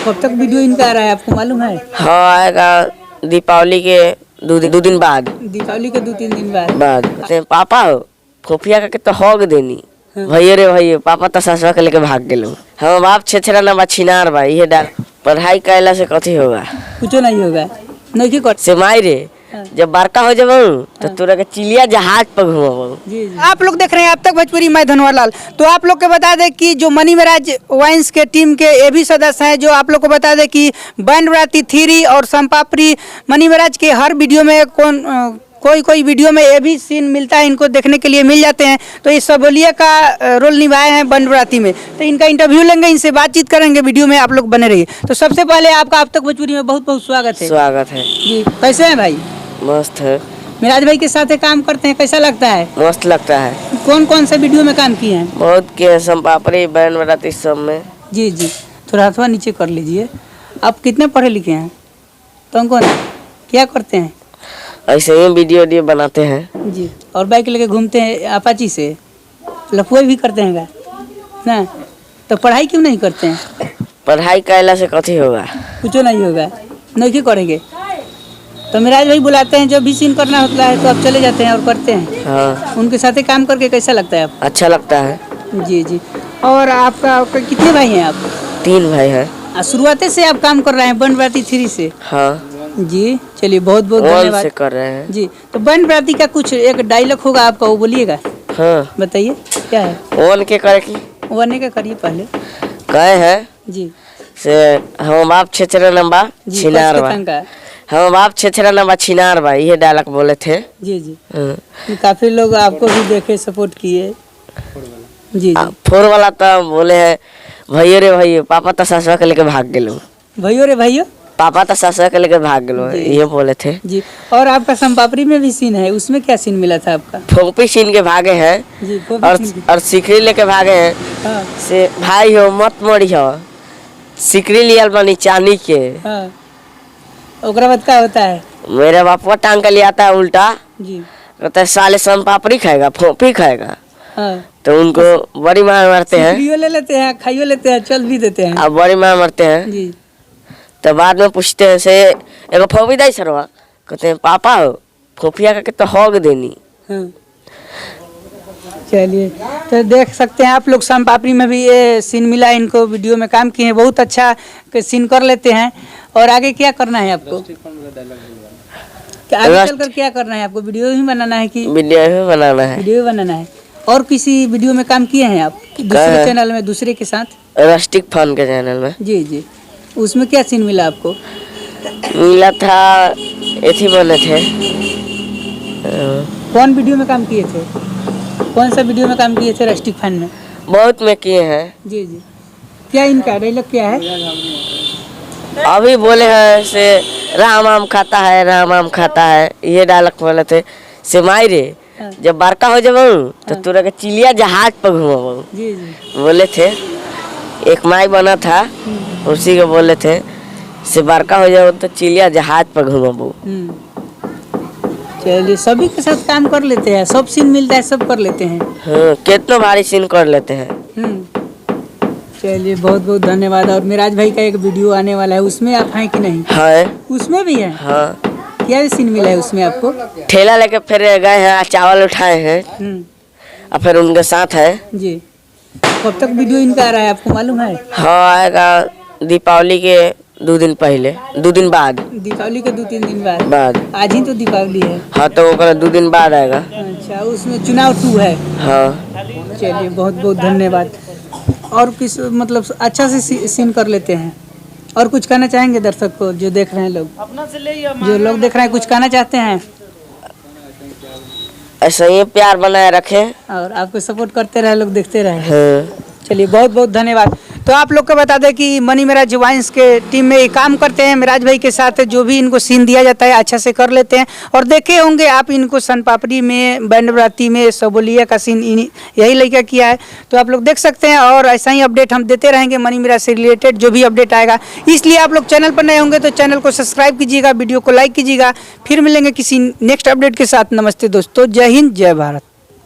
कब तक वीडियो इनका आ रहा है आपको मालूम है? हाँ आएगा दीपावली के दो दिन बाद। दीपावली के 2-3 दिन बाद। कहते पापा फोफिया का तो होग देनी भैया रे भैया पापा तो ससुरा के लेके भाग गेलो। हम बाप छेछरा ना छिनार बा ये डाल पढ़ाई कैला से कथी होगा? कुछ नहीं होगा नहीं की से माई रे जब बड़का हो जाब तो तोरा के चिलिया जहाज पर घुमाबू। आप लोग देख रहे हैं अब तक भोजपुरी, मैं धनवर लाल। तो आप लोग को बता दें कि जो मनी महाराज वाइन्स के टीम के ये भी सदस्य हैं, जो आप लोग को बता दें कि बैंड बाराती 3 और संपापरी मनी महाराज के हर वीडियो में कोई वीडियो में ये भी सीन मिलता है, इनको देखने के लिए मिल जाते हैं। तो ये सबोलिया का रोल निभाए हैं बैंड बाराती में। तो इनका इंटरव्यू लेंगे, इनसे बातचीत करेंगे, वीडियो में आप लोग बने रहिए। तो सबसे पहले आपका अब तक भोजपुरी में बहुत बहुत स्वागत है। स्वागत है जी। कैसे हैं भाई? मस्त है। महाराज भाई के साथ काम करते हैं, कैसा लगता है? मस्त लगता है। कौन कौन से वीडियो में काम किए हैं? बहुत किए, संपापरी बैंड बाराती सब में। जी जी, थोड़ा हाथवा नीचे कर लीजिए। आप कितने पढ़े लिखे हैं? तो कौन क्या करते हैं? ऐसे ही वीडियो बनाते हैं जी। और बाइक लेके घूमते हैं अपाची से, लफुआ भी करते हैं ना? तो पढ़ाई क्यों नहीं करते हैं? पढ़ाई कैला से कथी होगा? कुछ नहीं होगा नहीं क्यों करेंगे? तो महाराज भाई बुलाते हैं, जब भी सीन करना होता है तो आप चले जाते हैं और करते हैं। हाँ। उनके साथ काम करके कैसा लगता है आपको? अच्छा लगता है। जी जी। और आपका कितने भाई हैं आप? 3 भाई हैं। शुरुआत से आप काम कर रहे हैं बैंड बाराती 3 से? हाँ जी। चलिए बहुत बहुत धन्यवाद से कर रहे हैं जी। तो बैंड बाराती का कुछ एक डायलॉग होगा आपका, वो बोलिएगा। हाँ बताइए क्या है? ओन के करे की ओने का करिए पहले। कहे है जी से हम बाप छेछरा नंबा छिनार बा, हम बाप छेछरा नंबा छिनार बा, ये डायलॉग बोले थे। जी जी। काफी लोग आपको भी देखे, सपोर्ट किए। जी। फोर वाला तो बोले है भैया रे भैया पापा तो ससुरा के लेके भाग गेलो। भैया रे भैया पापा तो ससुरा के लेके भाग गेलो, ये बोले थे जी। और आपका संपापरी में भी सीन है, उसमें क्या सीन मिला था आपका? फोपी सीन के भागे हैं जी, और सिकरी लेके भागे हैं। हाँ। से भाई हो मत मरी हो, सिकरी लियल बनी चांदी के। हाँ। ओकरा बाद क्या होता है? मेरे बापा टांग के ले आता है उल्टा जी। कहता है साले संपापरी खाएगा फोपी खाएगा। हाँ। तो उनको बड़ी मार मारते हैं, ले लेते हैं, खाइयो लेते हैं, चल भी देते हैं। अब बड़ी मार मारते हैं जी। तो बाद में पूछते हैं से एगो फोपी दाई सरवा, कहते हैं पापा हो फोफिया का तो होग देनी। हाँ। चलिए, तो देख सकते हैं आप लोग संपापरी में भी ये सीन मिला, इनको वीडियो में काम किए हैं, बहुत अच्छा सीन कर लेते हैं। और आगे क्या करना है आपको? आगे चलकर क्या करना है आपको? वीडियो ही बनाना है कि वीडियो ही बनाना है? वीडियो बनाना है। और किसी वीडियो में काम किए हैं आप दूसरे चैनल में, दूसरे के साथ? रस्टिक फन के चैनल में। जी जी। उसमें क्या सीन मिला आपको? मिला था ऐसे बने थे। कौन वीडियो में काम किए थे? कौन सा वीडियो में काम किए थे रस्टिक फन में? बहुत में किए हैं। जी जी। क्या इनका डायलॉग क्या है? अभी बोले हैं से राम आम खाता है, राम आम खाता है, ये डायलॉग बोले थे। से माई रे जब बड़का हो जाब तो तोरा के चिलिया जहाज पर घुमाबू। जी जी। बोले थे एक माई बना था, उसी को बोले थे से बड़का हो जाओ तो चिलिया जहाज पर घुमाबू। चलिए, सभी के साथ काम कर लेते हैं, सब सीन मिलता है, सब कर लेते हैं। हाँ, कितना भारी सीन कर लेते हैं। चलिए बहुत बहुत धन्यवाद। और महाराज भाई का एक वीडियो आने वाला है, उसमें आप हैं कि नहीं? है। उसमें भी है? हाँ। क्या सीन मिला है उसमें आपको? ठेला लेके फिर गए हैं, चावल उठाए हैं और फिर उनके साथ है। जी। कब तक वीडियो इनका आ रहा है आपको मालूम है? हाँ आएगा दीपावली के 2 दिन पहले, 2 दिन बाद। दीपावली के 2-3 दिन बाद? आज ही तो दीपावली है। हाँ तो 2 दिन बाद आएगा। अच्छा, उसमें चुनाव 2 है? हाँ। चलिए बहुत बहुत धन्यवाद। और किस मतलब अच्छा से सीन कर लेते हैं। और कुछ कहना चाहेंगे दर्शक को जो देख रहे हैं लोग? जो लोग देख रहे हैं कुछ कहना चाहते हैं? ऐसा ही प्यार बनाए रखें और आपको सपोर्ट करते रहे, लोग देखते रहे। हाँ। चलिए बहुत बहुत धन्यवाद। तो आप लोग को बता दें कि मनी महाराज वाइन्स के टीम में ये काम करते हैं। महाराज भाई के साथ जो भी इनको सीन दिया जाता है अच्छा से कर लेते हैं। और देखे होंगे आप इनको संपापरी में, बैंड बाराती में, सबोलिया का सीन यही लड़का किया है। तो आप लोग देख सकते हैं और ऐसा ही अपडेट हम देते रहेंगे मनी महाराज से रिलेटेड जो भी अपडेट आएगा। इसलिए आप लोग चैनल पर नए होंगे तो चैनल को सब्सक्राइब कीजिएगा, वीडियो को लाइक कीजिएगा। फिर मिलेंगे किसी नेक्स्ट अपडेट के साथ। नमस्ते दोस्तों, जय हिंद, जय भारत।